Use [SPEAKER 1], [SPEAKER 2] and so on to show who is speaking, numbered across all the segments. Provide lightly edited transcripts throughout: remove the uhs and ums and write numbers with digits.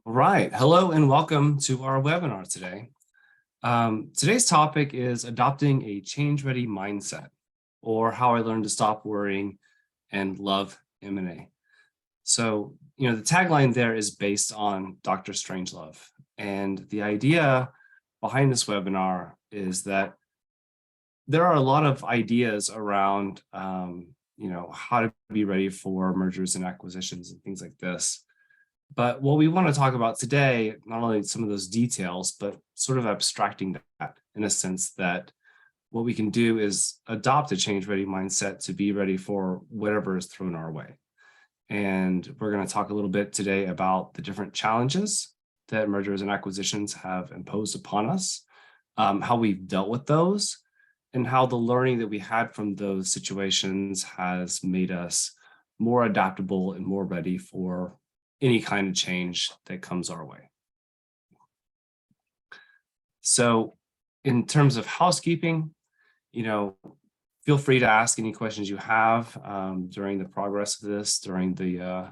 [SPEAKER 1] All right. Hello and welcome to our webinar today. Today's topic is adopting a change-ready mindset, or how I learned to stop worrying and love M&A. So, the tagline there is based on Dr. Strangelove. And the idea behind this webinar is that there are a lot of ideas around, how to be ready for mergers and acquisitions and things like this. But what we want to talk about today, not only some of those details, but sort of abstracting that in a sense that what we can do is adopt a change-ready mindset to be ready for whatever is thrown our way. And we're going to talk a little bit today about the different challenges that mergers and acquisitions have imposed upon us, how we've dealt with those, and how the learning that we had from those situations has made us more adaptable and more ready for any kind of change that comes our way. So in terms of housekeeping, feel free to ask any questions you have during the progress of this, during the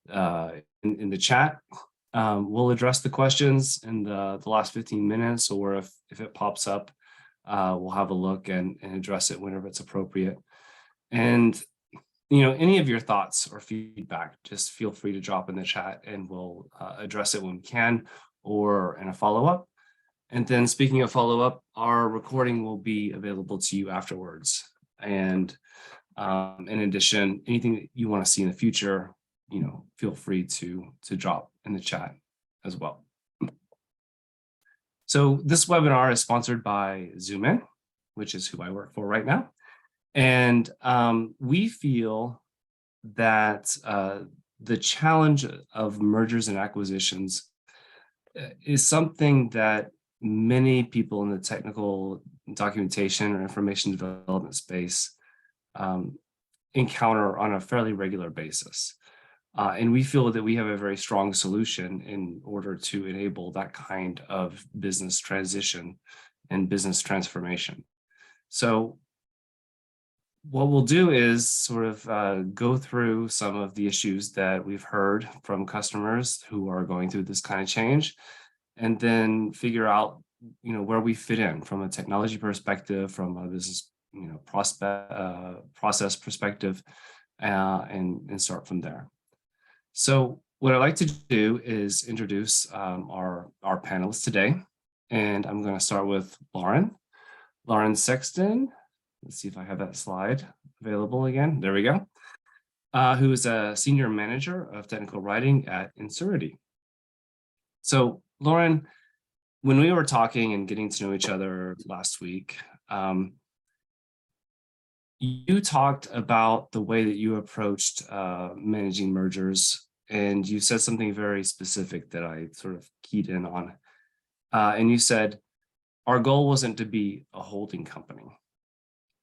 [SPEAKER 1] in the chat. We'll address the questions in the last 15 minutes, or if it pops up, we'll have a look and address it whenever it's appropriate. And any of your thoughts or feedback, just feel free to drop in the chat and we'll address it when we can, or in a follow-up. And then speaking of follow-up, our recording will be available to you afterwards. And in addition, anything that you want to see in the future, feel free to drop in the chat as well. So this webinar is sponsored by Zoomin, which is who I work for right now. And we feel that the challenge of mergers and acquisitions is something that many people in the technical documentation or information development space encounter on a fairly regular basis. And we feel that we have a very strong solution in order to enable that kind of business transition and business transformation. So what we'll do is sort of go through some of the issues that we've heard from customers who are going through this kind of change, and then figure out, where we fit in from a technology perspective, from a business, process perspective, and start from there. So what I'd like to do is introduce our panelists today, and I'm going to start with Lauren Sexton. Let's see if I have that slide available again. There we go. Who is a senior manager of technical writing at Insurity. So Lauren, when we were talking and getting to know each other last week, you talked about the way that you approached managing mergers, and you said something very specific that I sort of keyed in on. And you said, our goal wasn't to be a holding company.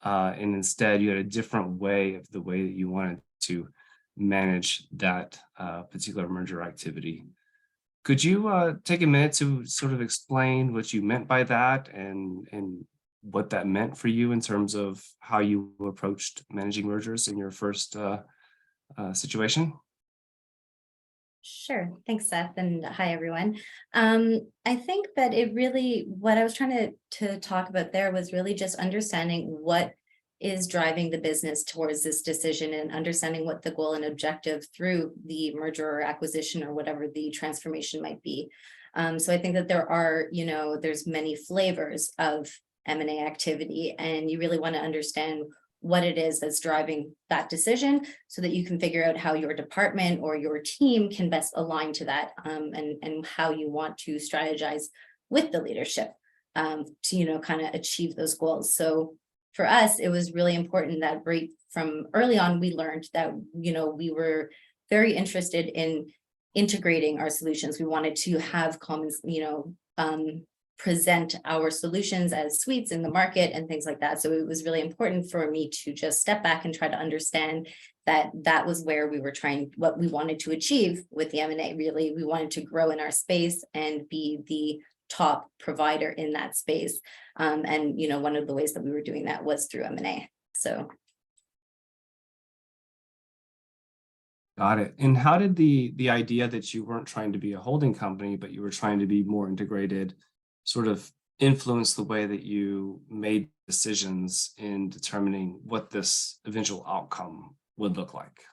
[SPEAKER 1] And instead, you had a different way of the way that you wanted to manage that particular merger activity. Could you take a minute to sort of explain what you meant by that and what that meant for you in terms of how you approached managing mergers in your first situation?
[SPEAKER 2] Sure. Thanks, Seth. And hi, everyone. I think that what I was trying to talk about there was really just understanding what is driving the business towards this decision, and understanding what the goal and objective through the merger or acquisition or whatever the transformation might be. So I think that there's many flavors of M&A activity, and you really want to understand what it is that's driving that decision, so that you can figure out how your department or your team can best align to that, and how you want to strategize with the leadership to kind of achieve those goals. So for us, it was really important that right from early on, we learned that we were very interested in integrating our solutions. We wanted to have common, present our solutions as suites in the market and things like that. So it was really important for me to just step back and try to understand that was where we were what we wanted to achieve with the M&A. Really, we wanted to grow in our space and be the top provider in that space. And one of the ways that we were doing that was through M&A. So
[SPEAKER 1] Got it. And how did the idea that you weren't trying to be a holding company, but you were trying to be more integrated, sort of influence the way that you made decisions in determining what this eventual outcome would look like?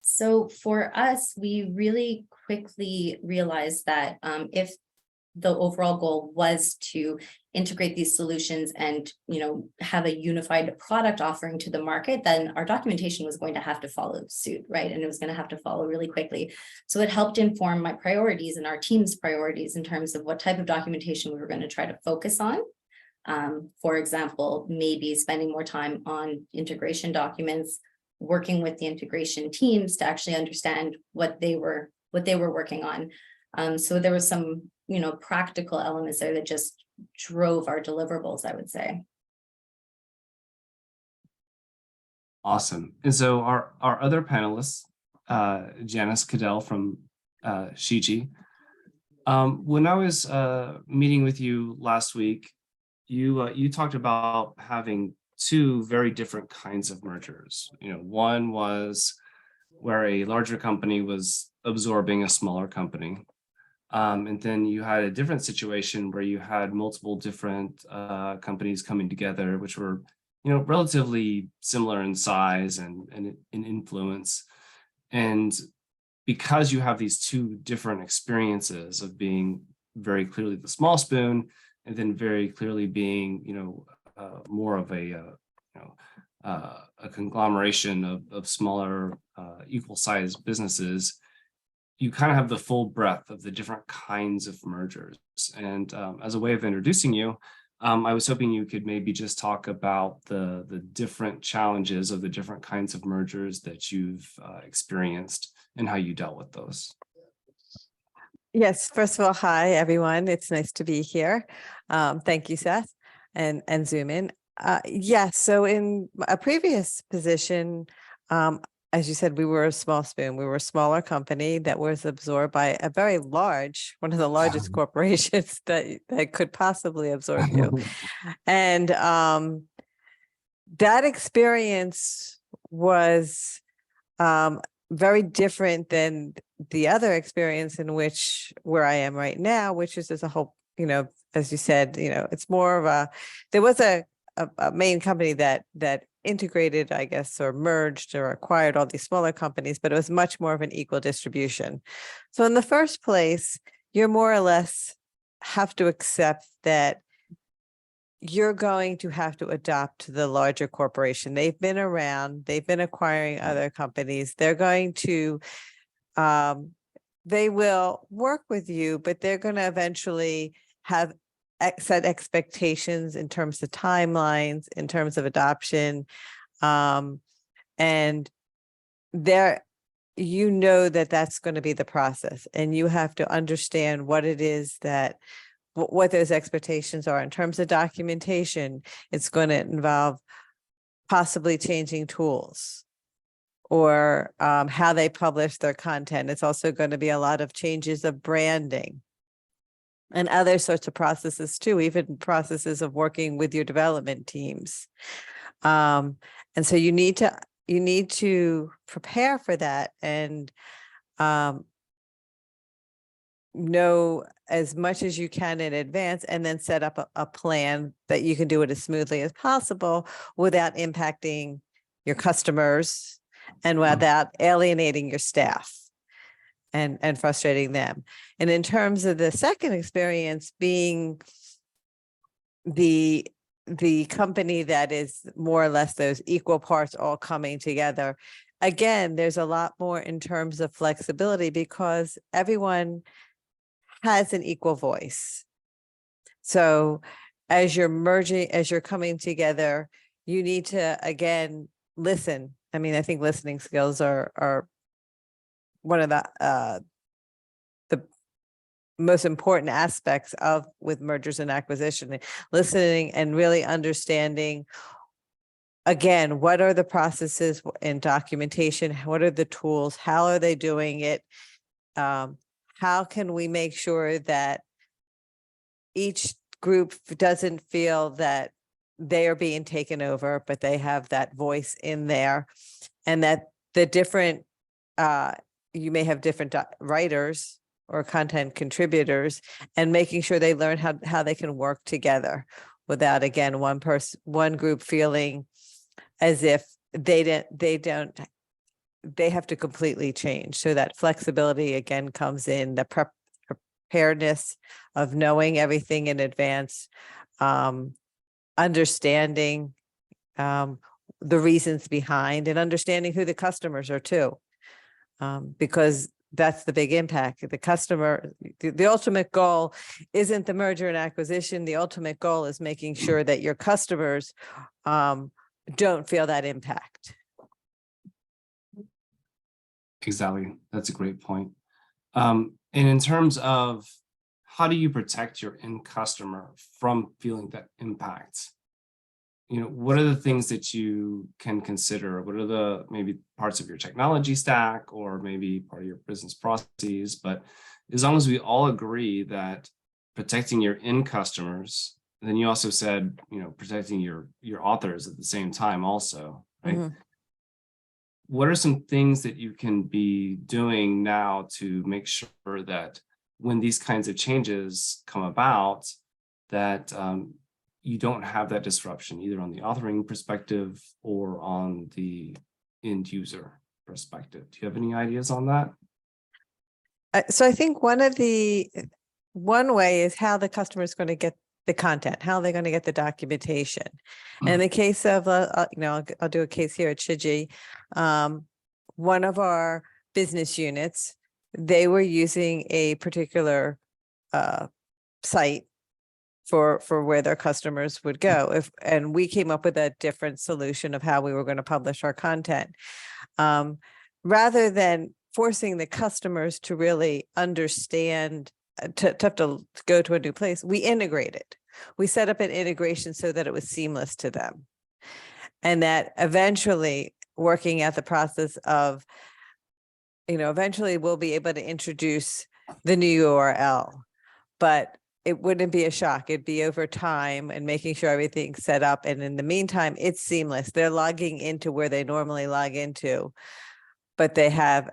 [SPEAKER 2] So for us, we really quickly realized that if the overall goal was to integrate these solutions and have a unified product offering to the market, then our documentation was going to have to follow suit, right? And it was going to have to follow really quickly. So it helped inform my priorities and our team's priorities in terms of what type of documentation we were going to try to focus on. For example, maybe spending more time on integration documents, working with the integration teams to actually understand what they were working on. So there was some, practical elements there that just drove our deliverables, I would say.
[SPEAKER 1] Awesome. And so our other panelists, Janice Cadell from Shiji, when I was meeting with you last week, you talked about having two very different kinds of mergers. One was where a larger company was absorbing a smaller company. And then you had a different situation where you had multiple different companies coming together, which were, relatively similar in size and in influence. And because you have these two different experiences of being very clearly the small spoon, and then very clearly being, more of a conglomeration of smaller, equal-sized businesses, you kind of have the full breadth of the different kinds of mergers. And as a way of introducing you, I was hoping you could maybe just talk about the different challenges of the different kinds of mergers that you've experienced and how you dealt with those.
[SPEAKER 3] Yes, first of all, hi, everyone. It's nice to be here. Thank you, Seth and Zoomin. Yes, so in a previous position, as you said, we were a small spoon. We were a smaller company that was absorbed by a very large, one of the largest corporations that could possibly absorb you. And that experience was very different than the other experience in where I am right now, which is as a whole, as you said, it's more of there was a main company that integrated, I guess, or merged or acquired all these smaller companies, but it was much more of an equal distribution. So in the first place, you're more or less have to accept that you're going to have to adopt the larger corporation. They've been around, they've been acquiring other companies. They're going to, they will work with you, but they're going to eventually have set expectations in terms of timelines, in terms of adoption. And there, that's going to be the process, and you have to understand what it is what those expectations are in terms of documentation. It's going to involve possibly changing tools or how they publish their content. It's also going to be a lot of changes of branding and other sorts of processes too, even processes of working with your development teams. And so you need to prepare for that and know as much as you can in advance, and then set up a plan that you can do it as smoothly as possible without impacting your customers and without alienating your staff and frustrating them. And in terms of the second experience being the company that is more or less those equal parts all coming together, again, there's a lot more in terms of flexibility because everyone has an equal voice. So as you're merging, as you're coming together, you need to, again, listen. I mean, I think listening skills are one of the most important aspects with mergers and acquisition, listening and really understanding, again, what are the processes in documentation? What are the tools? How are they doing it? How can we make sure that each group doesn't feel that they are being taken over, but they have that voice in there, and that the different, you may have different writers or content contributors, and making sure they learn how they can work together without, again, one group feeling as if they have to completely change. So that flexibility again comes in the preparedness of knowing everything in advance, understanding the reasons behind, and understanding who the customers are too, because that's the big impact. The customer, the ultimate goal isn't the merger and acquisition. The ultimate goal is making sure that your customers don't feel that impact.
[SPEAKER 1] Exactly. That's a great point. And in terms of how do you protect your end customer from feeling that impact? What are the things that you can consider? What are the maybe parts of your technology stack or maybe part of your business processes? But as long as we all agree that protecting your end customers, and then you also said, protecting your authors at the same time also, right?
[SPEAKER 3] Mm-hmm.
[SPEAKER 1] What are some things that you can be doing now to make sure that when these kinds of changes come about, that you don't have that disruption either on the authoring perspective or on the end user perspective? Do you have any ideas on that?
[SPEAKER 3] So I think one way is how the customer is going to get the content, how they're going to get the documentation. And in the case of, I'll do a case here at Shiji. One of our business units, they were using a particular site for where their customers would go. And we came up with a different solution of how we were going to publish our content. Rather than forcing the customers to really understand, to have to go to a new place, we integrated. We set up an integration so that it was seamless to them. And that eventually working at the process of, eventually we'll be able to introduce the new URL, but it wouldn't be a shock. It'd be over time and making sure everything's set up. And in the meantime, it's seamless. They're logging into where they normally log into, but they have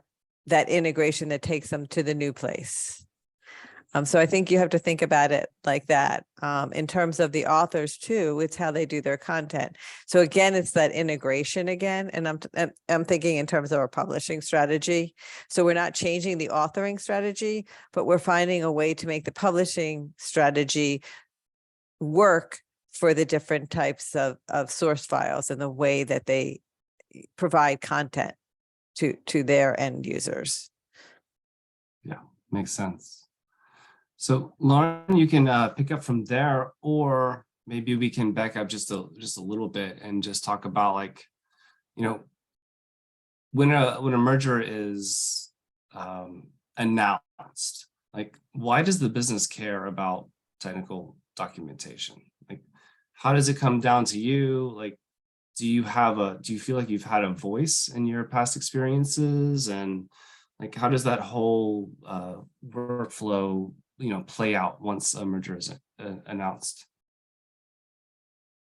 [SPEAKER 3] that integration that takes them to the new place. So I think you have to think about it like that. In terms of the authors too, it's how they do their content. So again, it's that integration again. And I'm thinking in terms of our publishing strategy. So we're not changing the authoring strategy, but we're finding a way to make the publishing strategy work for the different types of source files and the way that they provide content to their end users.
[SPEAKER 1] Yeah, makes sense. So Lauren, you can pick up from there, or maybe we can back up just a little bit and just talk about, like, when a merger is announced, like, why does the business care about technical documentation? Like, how does it come down to you? Like, do you feel like you've had a voice in your past experiences? And like, how does that whole workflow play out once a merger is announced?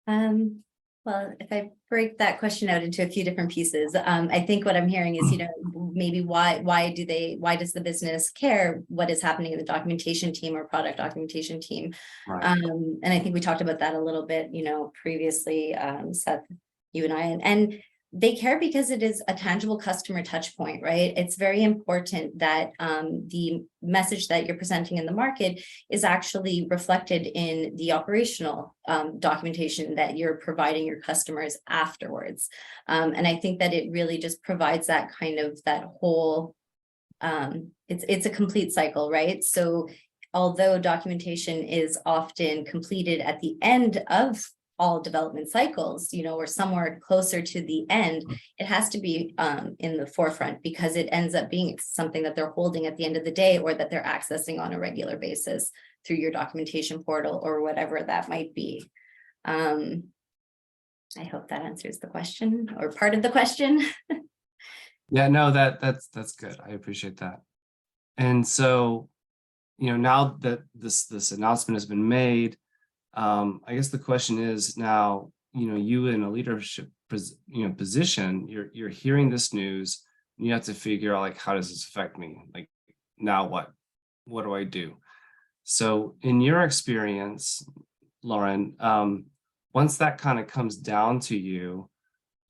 [SPEAKER 2] Well, if I break that question out into a few different pieces, I think what I'm hearing is, maybe why does the business care what is happening in the documentation team or product documentation team?
[SPEAKER 1] Right.
[SPEAKER 2] And I think we talked about that a little bit, previously, Seth, you and I, and they care because it is a tangible customer touch point, right? It's very important that the message that you're presenting in the market is actually reflected in the operational documentation that you're providing your customers afterwards. And I think that it really just provides that kind of that whole, it's a complete cycle, right? So although documentation is often completed at the end of all development cycles, or somewhere closer to the end, it has to be in the forefront, because it ends up being something that they're holding at the end of the day, or that they're accessing on a regular basis through your documentation portal or whatever that might be. I hope that answers the question, or part of the question.
[SPEAKER 1] Yeah, no, that's good. I appreciate that. And so, now that this announcement has been made, I guess the question is now, you in a leadership position, you're hearing this news, and you have to figure out, like, how does this affect me? Like, now what do I do? So in your experience, Lauren, once that kind of comes down to you,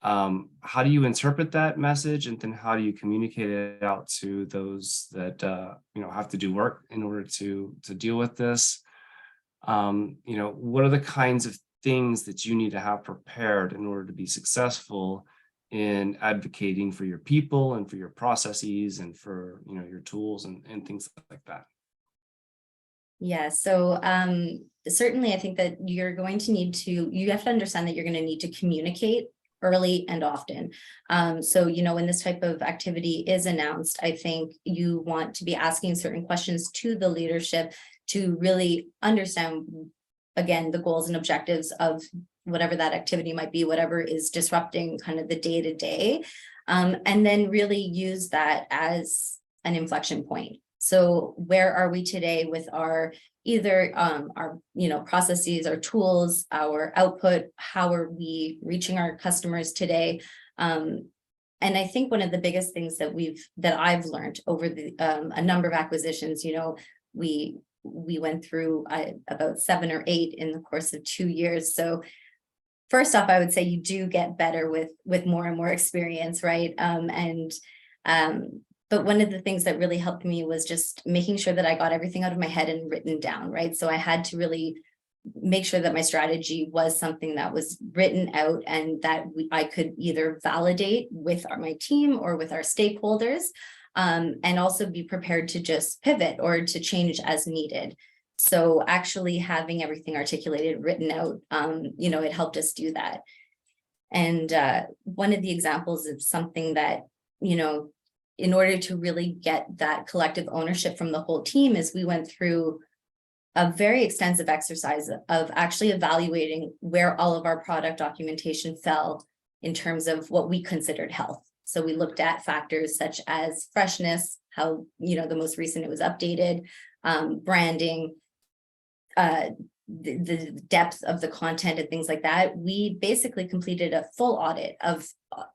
[SPEAKER 1] how do you interpret that message, and then how do you communicate it out to those that have to do work in order to deal with this? What are the kinds of things that you need to have prepared in order to be successful in advocating for your people and for your processes and for your tools and things like that?
[SPEAKER 2] Yeah, so certainly I think that you have to understand that you're going to need to communicate early and often. So, when this type of activity is announced, I think you want to be asking certain questions to the leadership to really understand, again, the goals and objectives of whatever that activity might be, whatever is disrupting kind of the day-to-day, and then really use that as an inflection point. So where are we today with our processes, our tools, our output? How are we reaching our customers today? And I think one of the biggest things that I've learned over a number of acquisitions, we went through about 7 or 8 in the course of 2 years. So first off, I would say you do get better with more and more experience, right? But one of the things that really helped me was just making sure that I got everything out of my head and written down, right? So I had to really make sure that my strategy was something that was written out and that I could either validate with my team or with our stakeholders, and also be prepared to just pivot or to change as needed. So actually having everything articulated, written out, it helped us do that. And one of the examples of something that, in order to really get that collective ownership from the whole team, is we went through a very extensive exercise of actually evaluating where all of our product documentation fell in terms of what we considered health. So we looked at factors such as freshness, how, the most recent it was updated, branding, the depth of the content and things like that. We basically completed a full audit of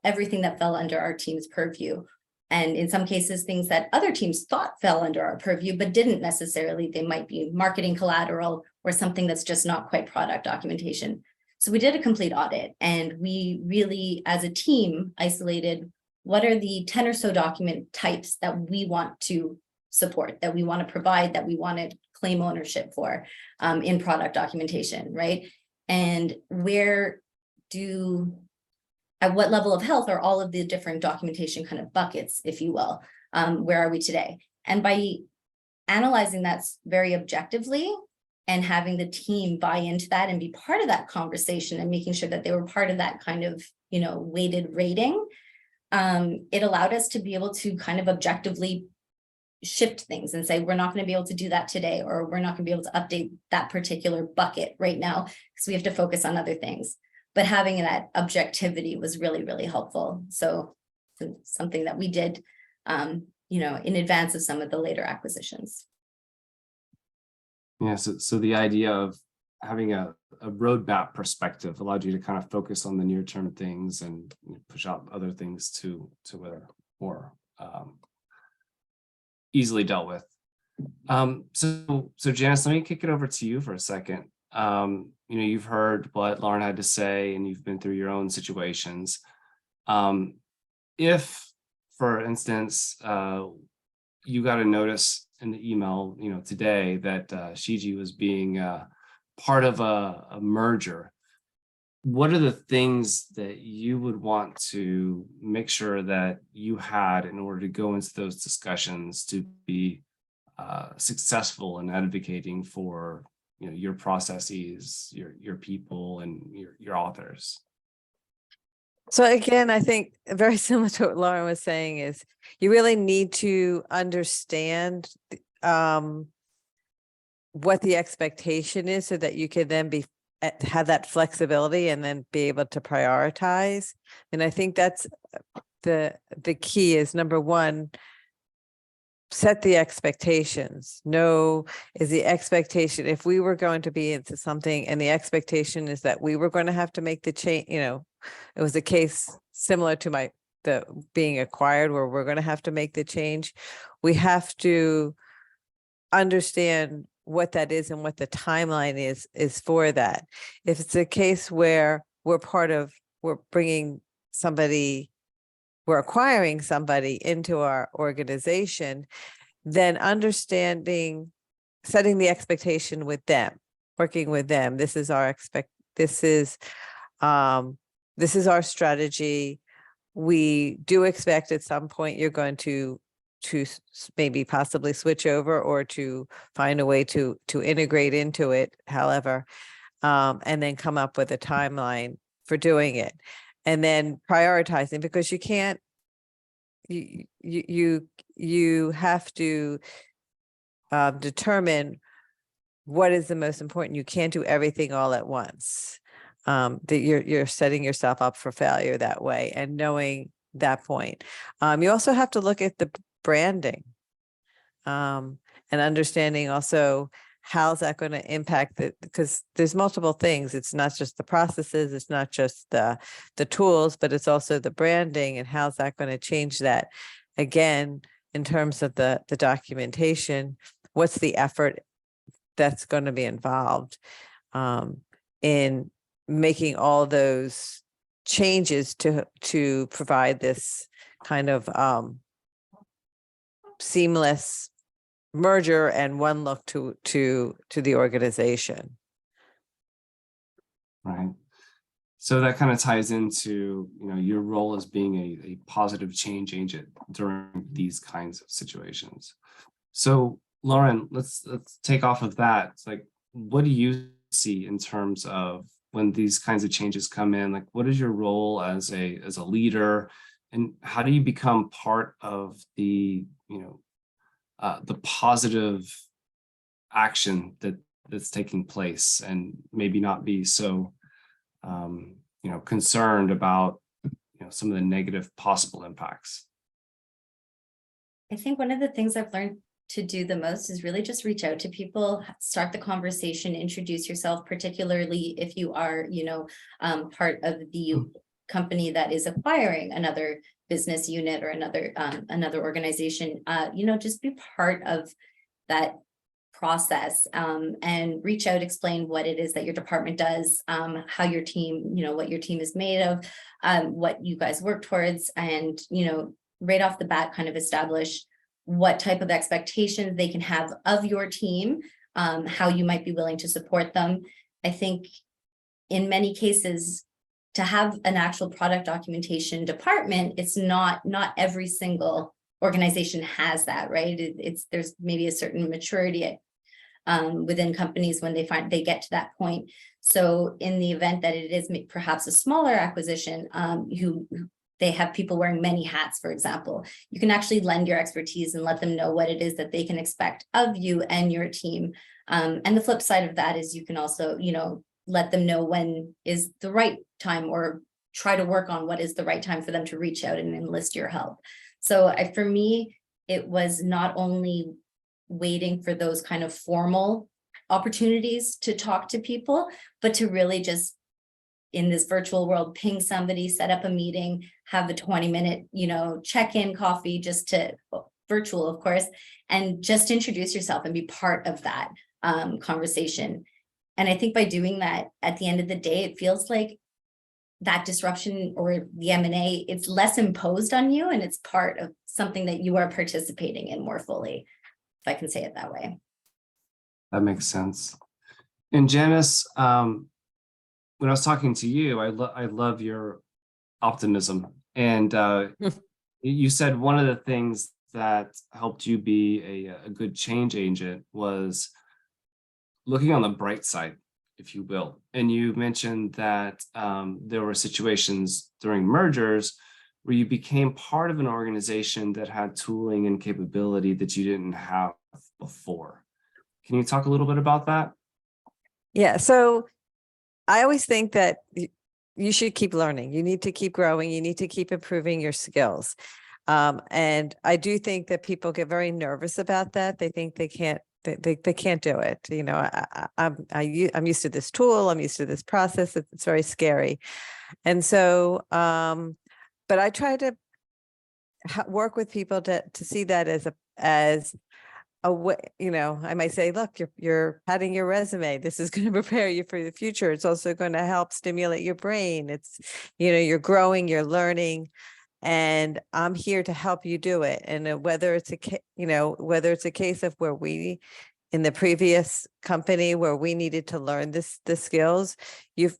[SPEAKER 2] everything that fell under our team's purview. And in some cases, things that other teams thought fell under our purview, but didn't necessarily. They might be marketing collateral or something that's just not quite product documentation. So we did a complete audit, and we really, as a team, isolated what are the 10 or so document types that we want to support, that we want to provide, that we want to claim ownership for in product documentation, right? And at what level of health are all of the different documentation kind of buckets, if you will? Where are we today? And by analyzing that very objectively and having the team buy into that and be part of that conversation and making sure that they were part of that kind of, weighted rating, it allowed us to be able to kind of objectively shift things and say, we're not going to be able to do that today, or we're not going to be able to update that particular bucket right now because we have to focus on other things. But having that objectivity was really, really helpful. So something that we did, in advance of some of the later acquisitions.
[SPEAKER 1] Yeah, so the idea of having a roadmap perspective allowed you to kind of focus on the near-term things and push out other things to where they're more easily dealt with. So Janice, let me kick it over to you for a second. You've heard what Lauren had to say, and you've been through your own situations. If, for instance, you got a notice in the email, today that Shiji was being part of a merger, what are the things that you would want to make sure that you had in order to go into those discussions to be successful in advocating for your processes, your people, and your authors?
[SPEAKER 3] So again, I think very similar to what Lauren was saying is you really need to understand what the expectation is so that you can then have that flexibility and then be able to prioritize. And I think that's the key is, number one, set the expectations. Is the expectation, if we were going to be into something and the expectation is that we were going to have to make the change, it was a case similar to the being acquired, where we're going to have to make the change. We have to understand what that is and what the timeline is for that. If it's a case where we're bringing somebody, we're acquiring somebody into our organization, then setting the expectation with them, working with them. This is our strategy. We do expect at some point you're going to maybe possibly switch over or to find a way to integrate into it, however, and then come up with a timeline for doing it. And then prioritizing, because you can't, you have to determine what is the most important. You can't do everything all at once. That you're setting yourself up for failure that way, and knowing that point. You also have to look at the branding, and understanding also how's that going to impact it, because there's multiple things. It's not just the processes, it's not just the tools, but it's also the branding, and how's that going to change that. Again, in terms of the documentation, what's the effort that's going to be involved in making all those changes to provide this kind of seamless merger and one look to the organization.
[SPEAKER 1] Right. So that kind of ties into, your role as being a positive change agent during these kinds of situations. So Lauren, let's take off of that. It's like, what do you see in terms of when these kinds of changes come in? Like, what is your role as a leader, and how do you become part of the positive action that's taking place, and maybe not be so concerned about some of the negative possible impacts?
[SPEAKER 2] I think one of the things I've learned to do the most is really just reach out to people, start the conversation, introduce yourself, particularly if you are, part of the company that is acquiring another business unit or another organization. Just be part of that process, and reach out, explain what it is that your department does, how your team, what your team is made of, what you guys work towards, and, right off the bat, kind of establish what type of expectations they can have of your team, how you might be willing to support them. I think in many cases, to have an actual product documentation department, it's not every single organization has that, right? There's maybe a certain maturity within companies when they get to that point. So in the event that it is perhaps a smaller acquisition, they have people wearing many hats, for example, you can actually lend your expertise and let them know what it is that they can expect of you and your team. And the flip side of that is you can also, let them know when is the right time, or try to work on what is the right time for them to reach out and enlist your help. So for me, it was not only waiting for those kind of formal opportunities to talk to people, but to really just, in this virtual world, ping somebody, set up a meeting, have a 20-minute, check-in coffee, virtual, of course, and just introduce yourself and be part of that conversation. And I think by doing that, at the end of the day, it feels like that disruption or the M&A, it's less imposed on you, and it's part of something that you are participating in more fully, if I can say it that way.
[SPEAKER 1] That makes sense. And Janice, when I was talking to you, I love your optimism. And you said one of the things that helped you be a good change agent was looking on the bright side, if you will. And you mentioned that there were situations during mergers where you became part of an organization that had tooling and capability that you didn't have before. Can you talk a little bit about that?
[SPEAKER 3] Yeah, so I always think that you should keep learning. You need to keep growing. You need to keep improving your skills. And I do think that people get very nervous about that. They think they can't they can't do it. I'm used to this tool. I'm used to this process. It's very scary. And so, but I try to work with people to see that as a way, I might say, look, you're padding your resume. This is going to prepare you for the future. It's also going to help stimulate your brain. It's, you're growing, you're learning, and I'm here to help you do it. And whether it's a case of where we, in the previous company where we needed to learn the skills, you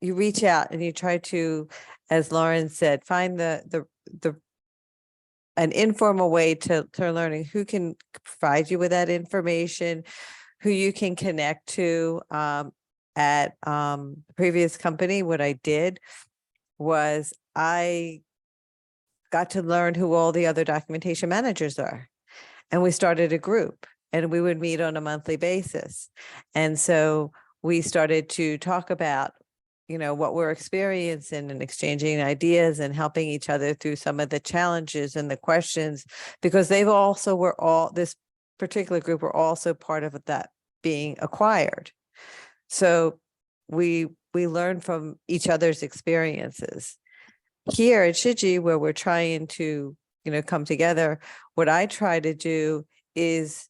[SPEAKER 3] reach out and you try to, as Lauren said, find an informal way to learning who can provide you with that information, who you can connect to. At the previous company, what I did was I got to learn who all the other documentation managers are. And we started a group, and we would meet on a monthly basis. And so we started to talk about, what we're experiencing and exchanging ideas and helping each other through some of the challenges and the questions, because this particular group were also part of that being acquired. So we learn from each other's experiences. Here at Shiji, where we're trying to, come together, what I try to do is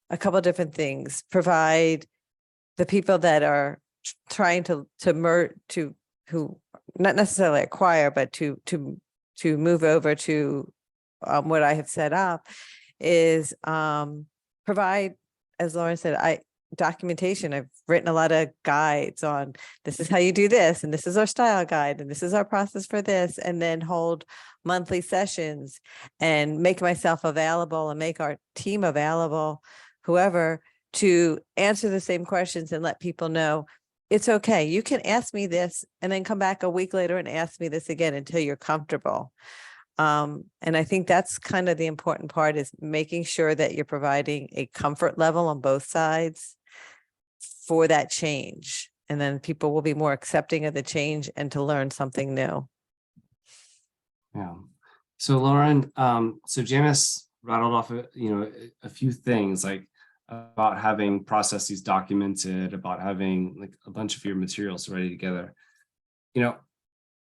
[SPEAKER 3] a couple of different things. Provide the people that are trying to who not necessarily acquire, but to move over to what I have set up is provide, as Lauren said, documentation. I've written a lot of guides on this is how you do this, and this is our style guide, and this is our process for this, and then hold monthly sessions and make myself available and make our team available, whoever, to answer the same questions and let people know it's okay. You can ask me this and then come back a week later and ask me this again until you're comfortable. And I think that's kind of the important part, is making sure that you're providing a comfort level on both sides for that change. And then people will be more accepting of the change and to learn something new.
[SPEAKER 1] Yeah. So Lauren, so Janice rattled off, a few things, like about having processes documented, about having like a bunch of your materials ready together.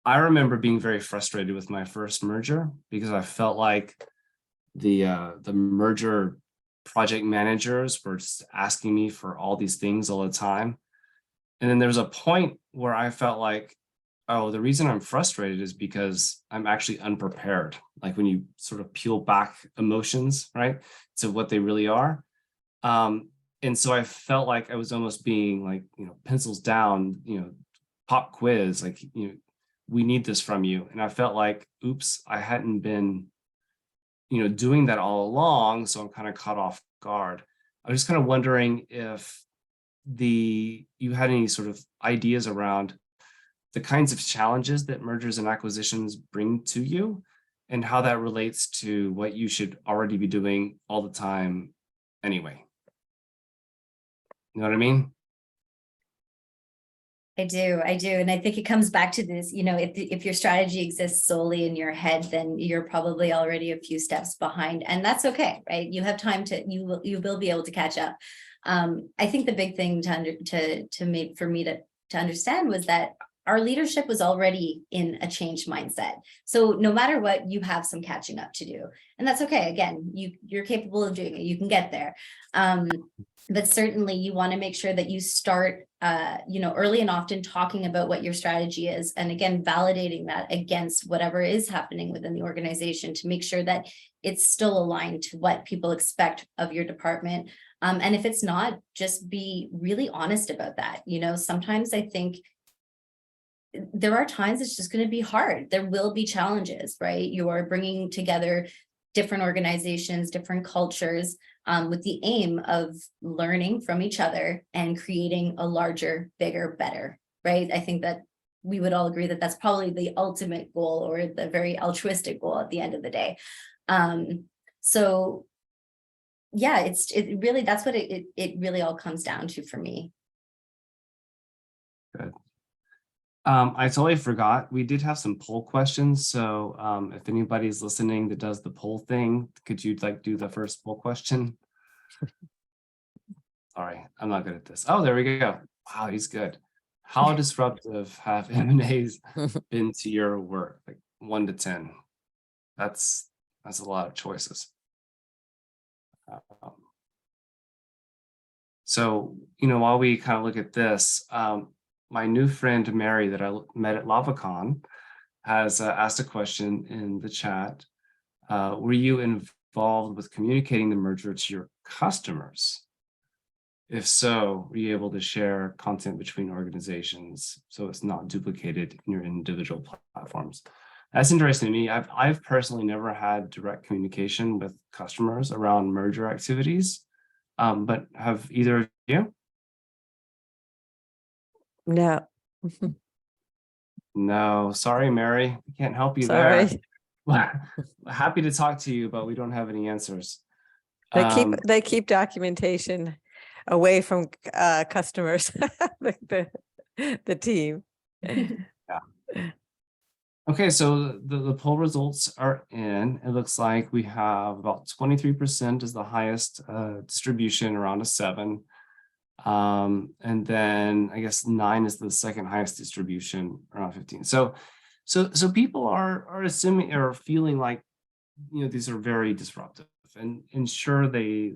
[SPEAKER 1] I remember being very frustrated with my first merger because I felt like the merger project managers were just asking me for all these things all the time. And then there was a point where I felt like, oh, the reason I'm frustrated is because I'm actually unprepared. Like when you sort of peel back emotions, right, to what they really are. And so I felt like I was almost being like, pencils down, pop quiz, like, we need this from you. And I felt like, oops, I hadn't been, doing that all along. So I'm kind of caught off guard. I was just kind of wondering if you had any sort of ideas around the kinds of challenges that mergers and acquisitions bring to you, and how that relates to what you should already be doing all the time anyway. You know what I mean?
[SPEAKER 2] I do. And I think it comes back to this, if your strategy exists solely in your head, then you're probably already a few steps behind, and that's okay, right? You have time you will be able to catch up. I think the big thing for me to understand was that our leadership was already in a changed mindset. So no matter what, you have some catching up to do, and that's okay. Again, you're capable of doing it. You can get there. But certainly you want to make sure that you start, early and often talking about what your strategy is. And again, validating that against whatever is happening within the organization to make sure that it's still aligned to what people expect of your department. And if it's not, just be really honest about that. Sometimes I think there are times it's just going to be hard. There will be challenges, right? You are bringing together different organizations, different cultures, with the aim of learning from each other and creating a larger, bigger, better, right? I think that we would all agree that that's probably the ultimate goal, or the very altruistic goal at the end of the day. So yeah, it really, that's what it really all comes down to for me.
[SPEAKER 1] Good. I totally forgot. We did have some poll questions. So if anybody's listening that does the poll thing, could you like do the first poll question? Sorry, I'm not good at this. Oh, there we go. Wow, he's good. How disruptive have M&As been to your work? Like 1 to 10. That's a lot of choices. So, while we kind of look at this, my new friend Mary that I met at LavaCon has asked a question in the chat. Were you involved with communicating the merger to your customers? If so, were you able to share content between organizations so it's not duplicated in your individual platforms? That's interesting to me. I've personally never had direct communication with customers around merger activities, but have either of you?
[SPEAKER 3] No.
[SPEAKER 1] No, sorry, Mary, we can't help you
[SPEAKER 3] Sorry.
[SPEAKER 1] there. Happy to talk to you, but we don't have any answers.
[SPEAKER 3] They keep documentation away from customers, the team.
[SPEAKER 1] Yeah. Okay, so the poll results are in. It looks like we have about 23% is the highest distribution, around a 7. And then I guess 9 is the second highest distribution, around 15. So people are assuming or feeling like, these are very disruptive, and sure they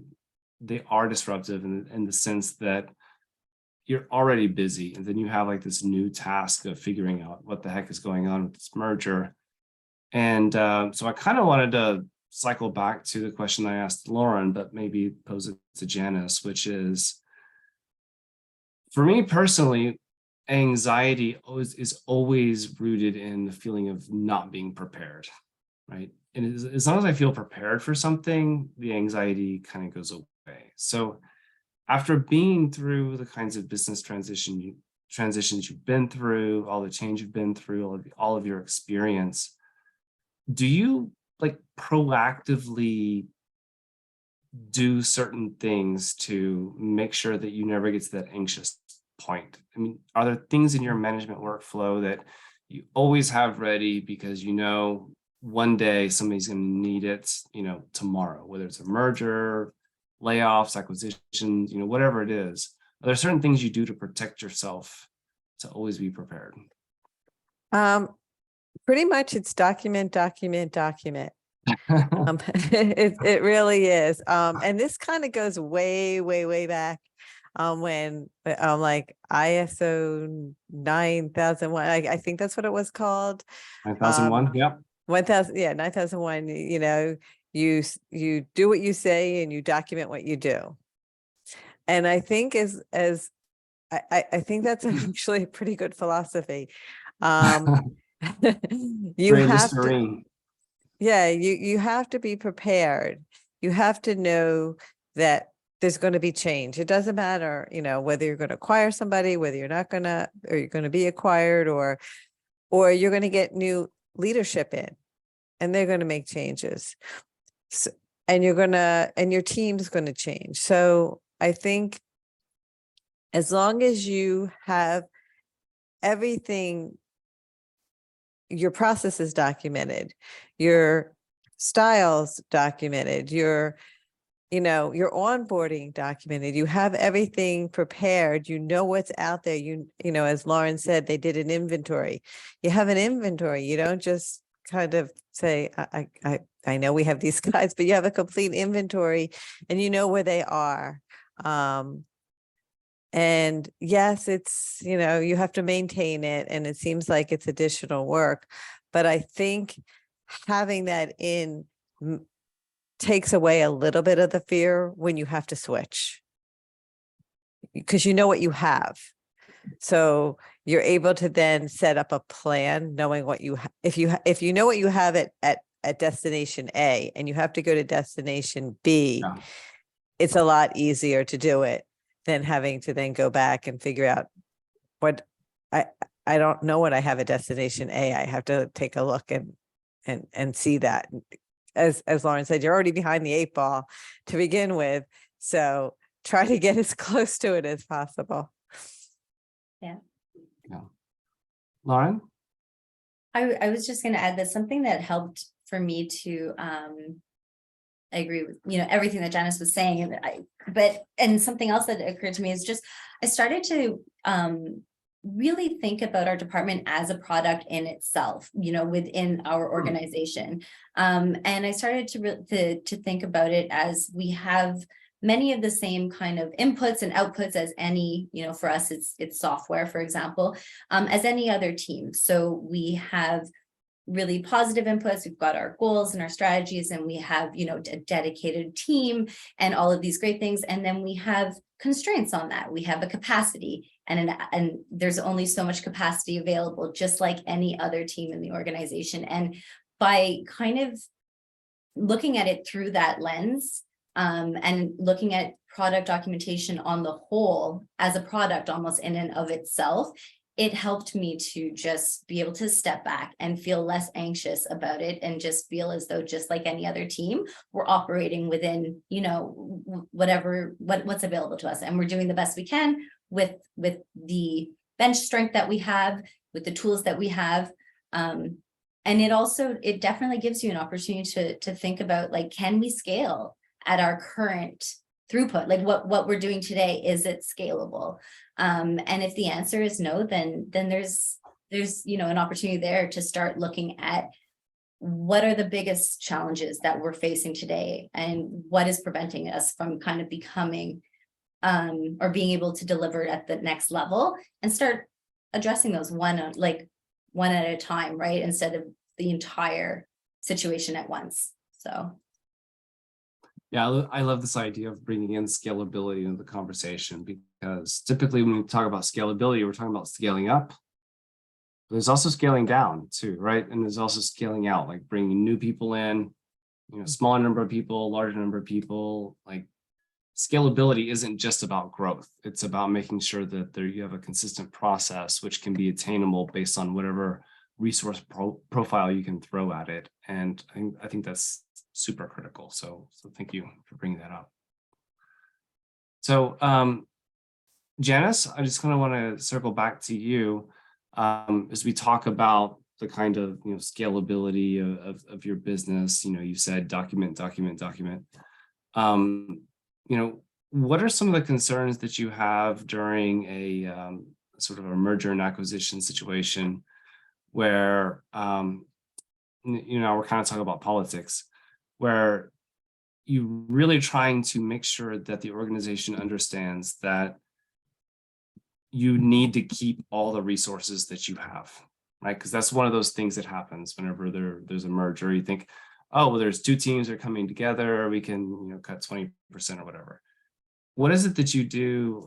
[SPEAKER 1] are disruptive in the sense that you're already busy, and then you have like this new task of figuring out what the heck is going on with this merger. And so I kind of wanted to cycle back to the question I asked Lauren, but maybe pose it to Janice, which is, for me personally, anxiety is always rooted in the feeling of not being prepared, right? And as long as I feel prepared for something, the anxiety kind of goes away. So after being through the kinds of business transitions you've been through, all the change you've been through, all of your experience, do you like proactively do certain things to make sure that you never get to that anxious point? I mean, are there things in your management workflow that you always have ready because one day somebody's going to need it, tomorrow, whether it's a merger, layoffs, acquisitions, whatever it is? Are there certain things you do to protect yourself to always be prepared?
[SPEAKER 3] Pretty much it's document. It really is. And this kind of goes way back when like ISO 9001, I think that's what it was called.
[SPEAKER 1] 9001, yep.
[SPEAKER 3] 9001, you do what you say and you document what you do. And I think I think that's actually a pretty good philosophy. You have to, you have to be prepared. You have to know that there's going to be change. It doesn't matter, whether you're going to acquire somebody, whether you're not going to, or you're going to be acquired, or you're going to get new leadership in, and they're going to make changes. So, and your team's going to change. So I think as long as you have everything, your process is documented, your styles documented, your onboarding documented, you have everything prepared, what's out there, as Lauren said, they did an inventory. You have an inventory. You don't just kind of say, I know we have these guys, but you have a complete inventory and you know where they are. And yes, it's, you have to maintain it, and it seems like it's additional work, but I think having that takes away a little bit of the fear when you have to switch, because you know what you have. So you're able to then set up a plan, knowing what if you know what you have at destination A and you have to go to destination B, it's a lot easier to do it than having to then go back and figure out what I don't know what I have at destination A. I have to take a look and see that. As Lauren said, you're already behind the 8 ball to begin with. So try to get as close to it as possible.
[SPEAKER 2] Yeah.
[SPEAKER 1] Lauren?
[SPEAKER 2] I was just going to add that something that helped for me to I agree with everything that Janice was saying, and something else that occurred to me is just I started to really think about our department as a product in itself, within our organization, and I started to think about it as we have many of the same kind of inputs and outputs as any, for us it's software, for example, as any other team. So we have really positive inputs. We've got our goals and our strategies, and we have, a dedicated team and all of these great things. And then we have constraints on that. We have a capacity, and there's only so much capacity available, just like any other team in the organization. And by kind of looking at it through that lens, and looking at product documentation on the whole as a product almost in and of itself, it helped me to just be able to step back and feel less anxious about it, and just feel as though, just like any other team, we're operating within, what's available to us, and we're doing the best we can with the bench strength that we have, with the tools that we have. And it definitely gives you an opportunity to think about, like, can we scale at our current throughput? Like what we're doing today, is it scalable? And if the answer is no, then there's an opportunity there to start looking at what are the biggest challenges that we're facing today, and what is preventing us from kind of becoming or being able to deliver at the next level, and start addressing those one at a time, right? Instead of the entire situation at once. So
[SPEAKER 1] Yeah, I love this idea of bringing in scalability into the conversation, because typically when we talk about scalability, we're talking about scaling up. But there's also scaling down too, right? And there's also scaling out, like bringing new people in, smaller number of people, larger number of people. Like, scalability isn't just about growth. It's about making sure that you have a consistent process, which can be attainable based on whatever resource profile you can throw at it. And I think that's super critical. So thank you for bringing that up. So Janice, I just kind of want to circle back to you as we talk about the kind of scalability of your business. You said document. What are some of the concerns that you have during a sort of a merger and acquisition situation where we're kind of talking about politics, where you really trying to make sure that the organization understands that you need to keep all the resources that you have, right? Because that's one of those things that happens whenever there's a merger. You think, oh, well, there's two teams that are coming together, we can cut 20% or whatever. What is it that you do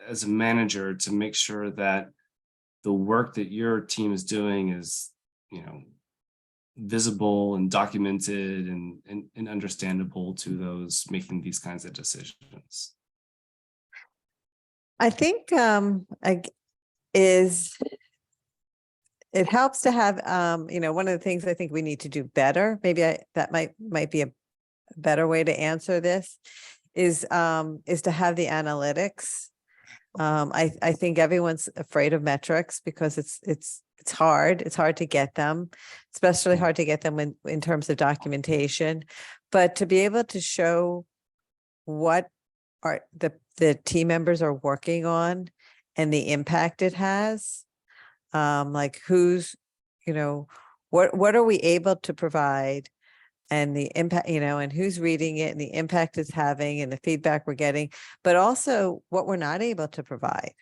[SPEAKER 1] as a manager to make sure that the work that your team is doing is visible and documented and understandable to those making these kinds of decisions?
[SPEAKER 3] I think it helps to have one of the things I think we need to do better. Maybe that might be a better way to answer this is to have the analytics. I think everyone's afraid of metrics because it's hard. It's hard to get them, especially hard to get them in terms of documentation. But to be able to show what are the team members are working on and the impact it has, like who's, what are we able to provide, and the impact, and who's reading it, and the impact it's having, and the feedback we're getting, but also what we're not able to provide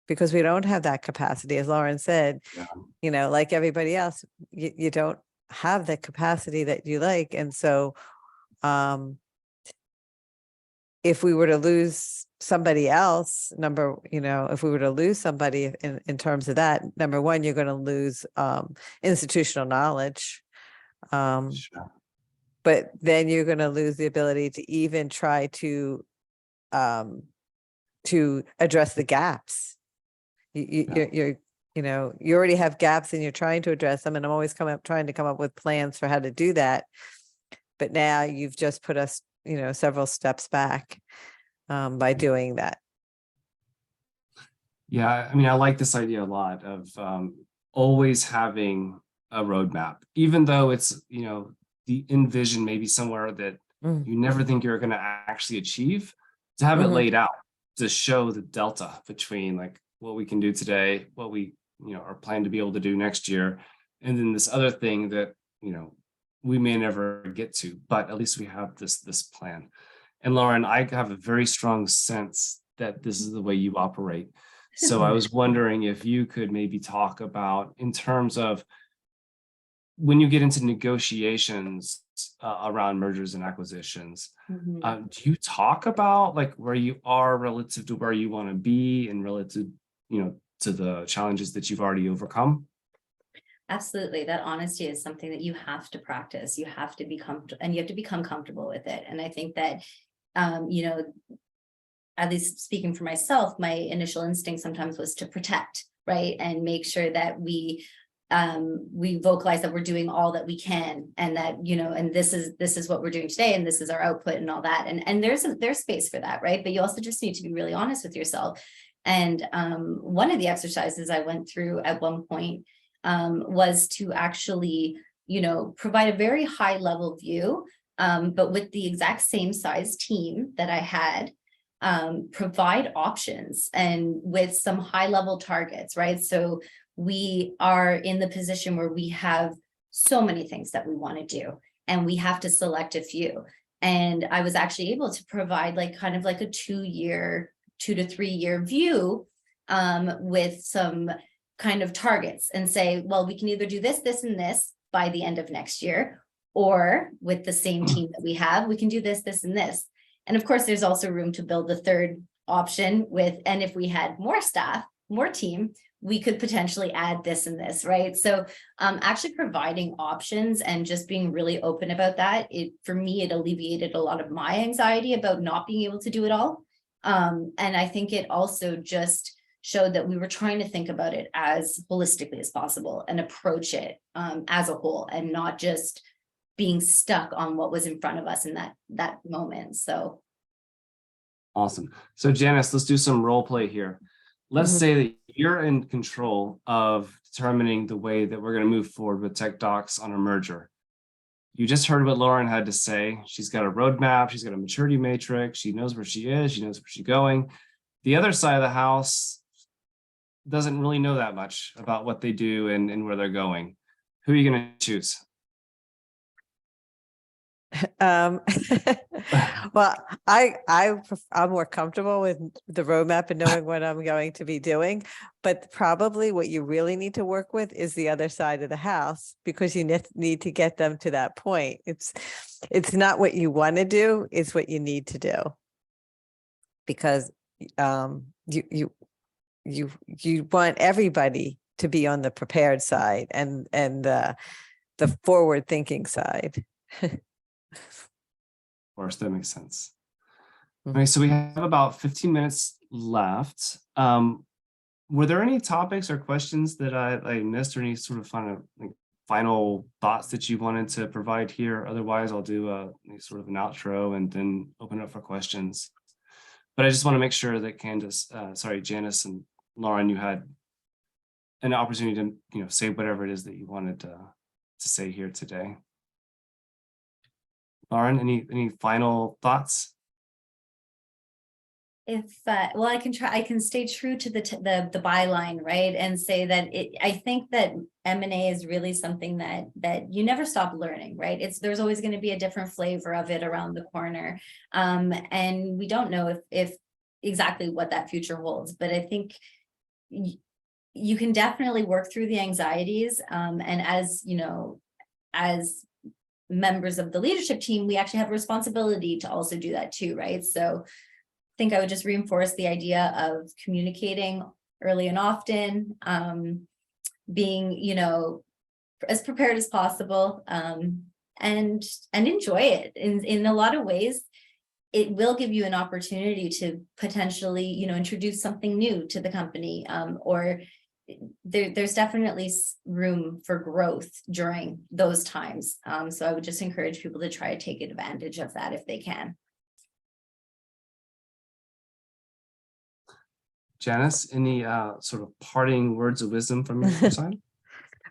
[SPEAKER 3] because we don't have that capacity. As Lauren said, like everybody else, you don't have the capacity that you like. And so if we were to lose somebody else, if we were to lose somebody in terms of that, number one, you're going to lose institutional knowledge.
[SPEAKER 1] Sure.
[SPEAKER 3] But then you're going to lose the ability to even try to address the gaps. You already have gaps and you're trying to address them. And I'm always trying to come up with plans for how to do that. But now you've just put us, several steps back by doing that.
[SPEAKER 1] Yeah, I mean, I like this idea a lot of always having a roadmap, even though it's, the envision maybe somewhere that
[SPEAKER 3] Mm,
[SPEAKER 1] you never think you're going to actually achieve, to have it
[SPEAKER 3] mhm.
[SPEAKER 1] laid out to show the delta between like what we can do today, what we, are planning to be able to do next year, and then this other thing that, we may never get to, but at least we have this plan. And Lauren, I have a very strong sense that this is the way you operate. So I was wondering if you could maybe talk about, in terms of when you get into negotiations around mergers and acquisitions,
[SPEAKER 2] Mhm.
[SPEAKER 1] do you talk about like where you are relative to where you want to be and relative, to the challenges that you've already overcome?
[SPEAKER 2] Absolutely. That honesty is something that you have to practice. You have to be comfortable, and you have to become comfortable with it. And I think that, you know, at least speaking for myself, my initial instinct sometimes was to protect, right? And make sure that we vocalize that we're doing all that we can, and that, and this is what we're doing today, and this is our output and all that. And there's space for that, right? But you also just need to be really honest with yourself. And one of the exercises I went through at one point was to actually, provide a very high level view, but with the exact same size team that I had, provide options and with some high level targets, right? So we are in the position where we have so many things that we want to do, and we have to select a few. And I was actually able to provide like kind of like a 2 to 3 year view, with some kind of targets, and say, well, we can either do this, this, and this by the end of next year, or with the same team that we have, we can do this, this, and this. And of course, there's also room to build the third option with, and if we had more staff, more team, we could potentially add this and this, right? So actually providing options and just being really open about that, for me, it alleviated a lot of my anxiety about not being able to do it all. And I think it also just showed that we were trying to think about it as holistically as possible and approach it as a whole, and not just being stuck on what was in front of us in that moment. So
[SPEAKER 1] Awesome. So Janice, let's do some role play here. Let's
[SPEAKER 3] Mhm.
[SPEAKER 1] say that you're in control of determining the way that we're going to move forward with Tech Docs on a merger. You just heard what Lauren had to say. She's got a roadmap. She's got a maturity matrix. She knows where she is. She knows where she's going. The other side of the house doesn't really know that much about what they do and where they're going. Who are you going to choose?
[SPEAKER 3] Um, well, I'm more comfortable with the roadmap and knowing what I'm going to be doing, but probably what you really need to work with is the other side of the house, because you need to get them to that point. It's not what you want to do, it's what you need to do, because you want everybody to be on the prepared side and the forward thinking side.
[SPEAKER 1] Of course, that makes sense. All
[SPEAKER 3] Mhm.
[SPEAKER 1] right, so we have about 15 minutes left. Were there any topics or questions that I missed, or any sort of final thoughts that you wanted to provide here? Otherwise, I'll do a sort of an outro and then open up for questions. But I just want to make sure that Janice and Lauren, you had an opportunity to say whatever it is that you wanted to say here today. Lauren, any final thoughts?
[SPEAKER 2] if well, I can stay true to the byline, right, and say that I think that M&A is really something that you never stop learning, right? There's always going to be a different flavor of it around the corner, and we don't know if exactly what that future holds, but I think you can definitely work through the anxieties, and as members of the leadership team, we actually have a responsibility to also do that too, right? So I think I would just reinforce the idea of communicating early and often, being, as prepared as possible, and enjoy it. In a lot of ways, it will give you an opportunity to potentially, introduce something new to the company, or there's definitely room for growth during those times. So I would just encourage people to try to take advantage of that if they can.
[SPEAKER 1] Janice, any sort of parting words of wisdom from your side?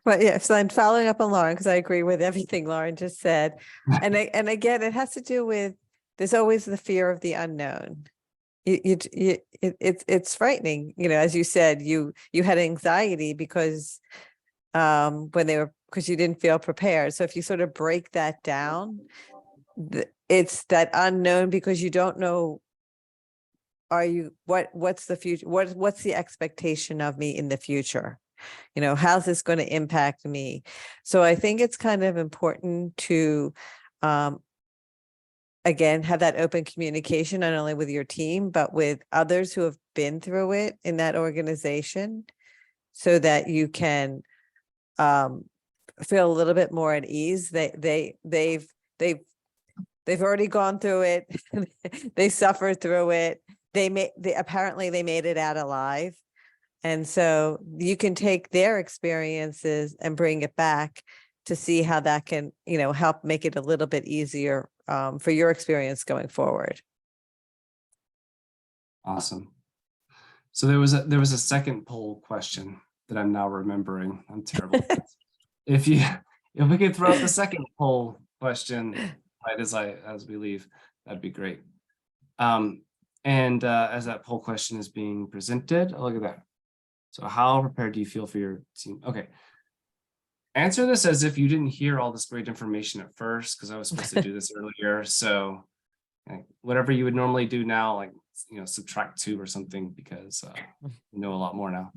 [SPEAKER 3] But yeah, so I'm following up on Lauren because I agree with everything Lauren just said. And again, it has to do with, there's always the fear of the unknown. It's frightening, as you said, you had anxiety because because you didn't feel prepared. So if you sort of break that down, it's that unknown because you don't know, what's the future, what's the expectation of me in the future? How's this going to impact me? So I think it's kind of important to again have that open communication, not only with your team but with others who have been through it in that organization, so that you can feel a little bit more at ease. They've already gone through it. They suffered through it. Apparently they made it out alive. And so you can take their experiences and bring it back to see how that can, help make it a little bit easier for your experience going forward.
[SPEAKER 1] Awesome. So there was a second poll question that I'm now remembering. I'm terrible. If we could throw up the second poll question right as we leave, that'd be great. And as that poll question is being presented, look at that. So how prepared do you feel for your team? Okay. Answer this as if you didn't hear all this great information at first, because I was supposed to do this earlier. So whatever you would normally do now, like, subtract 2 or something, because you know a lot more now.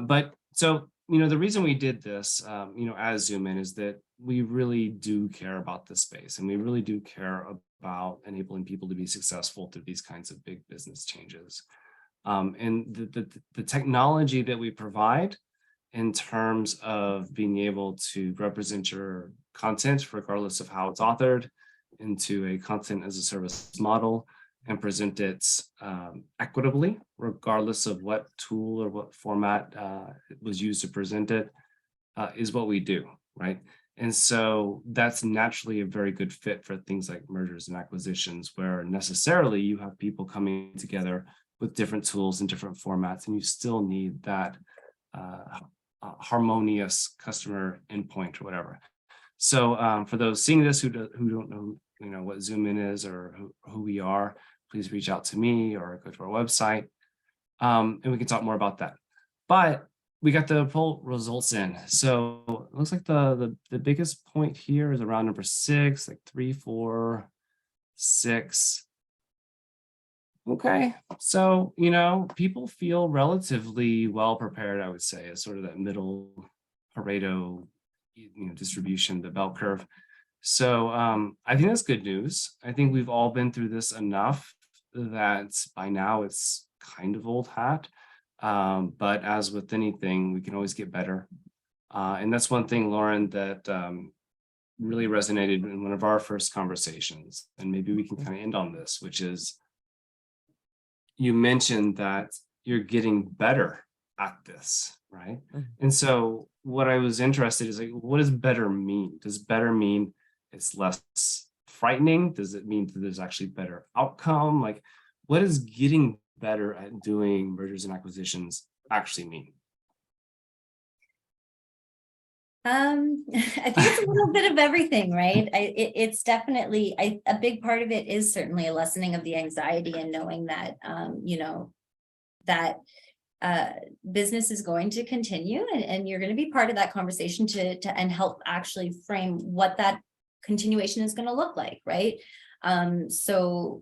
[SPEAKER 1] But so, the reason we did this, as Zoomin, is that we really do care about this space, and we really do care about enabling people to be successful through these kinds of big business changes. And the technology that we provide in terms of being able to represent your content, regardless of how it's authored, into a content as a service model and present it equitably, regardless of what tool or what format was used to present it, is what we do, right? And so that's naturally a very good fit for things like mergers and acquisitions, where necessarily you have people coming together with different tools and different formats, and you still need that harmonious customer endpoint or whatever. So for those seeing this who don't know, what Zoomin is or who we are, please reach out to me or go to our website, and we can talk more about that. But we got the poll results in. So it looks like the biggest point here is around number 6, like 3, 4, 6. Okay, so people feel relatively well prepared, I would say, as sort of that middle Pareto distribution, the bell curve. So I think that's good news. I think we've all been through this enough that by now it's kind of old hat. But as with anything, we can always get better. And that's one thing, Lauren, that really resonated in one of our first conversations. And maybe we can kind of end on this, which is, you mentioned that you're getting better at this, right? And so what I was interested is, like, what does better mean? Does better mean it's less frightening? Does it mean that there's actually better outcome? Like, what does getting better at doing mergers and acquisitions actually mean?
[SPEAKER 2] I think it's a little bit of everything, right? It's definitely, a big part of it is certainly a lessening of the anxiety and knowing that, that business is going to continue, and you're going to be part of that conversation and help actually frame what that continuation is going to look like, right? So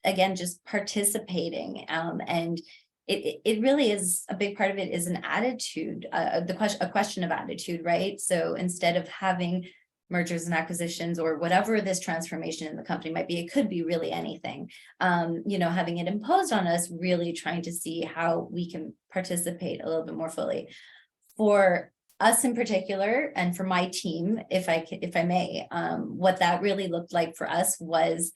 [SPEAKER 2] again, just participating, and it really is a big part of it is an attitude, a question of attitude, right? So instead of having mergers and acquisitions or whatever this transformation in the company might be, it could be really anything, having it imposed on us, really trying to see how we can participate a little bit more fully. For us in particular, and for my team, if I may, what that really looked like for us was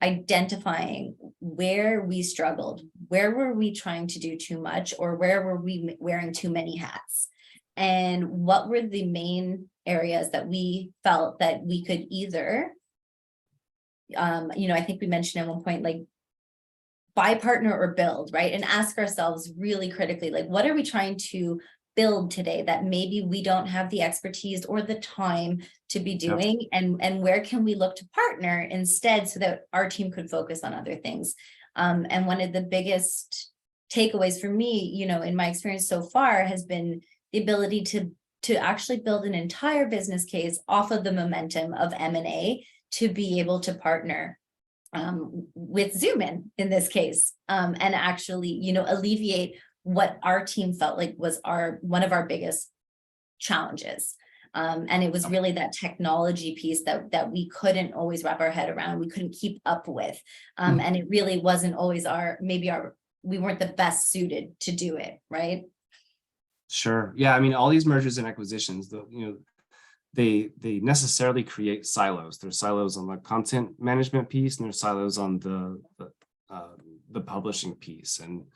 [SPEAKER 2] identifying where we struggled, where were we trying to do too much, or where were we wearing too many hats, and what were the main areas that we felt that we could either, I think we mentioned at one point, like, buy, partner, or build, right? And ask ourselves really critically, like, what are we trying to build today that maybe we don't have the expertise or the time to be doing? And where can we look to partner instead so that our team could focus on other things? And one of the biggest takeaways for me, you know, in my experience so far has been the ability to actually build an entire business case off of the momentum of M&A to be able to partner with Zoomin in this case, and actually, you know, alleviate what our team felt like was one of our biggest challenges. And it was really that technology piece that we couldn't always wrap our head around, we couldn't keep up with. And it really wasn't always we weren't the best suited to do it, right?
[SPEAKER 1] Sure. Yeah. I mean, all these mergers and acquisitions, they necessarily create silos. There's silos on the content management piece, and there's silos on the publishing piece. And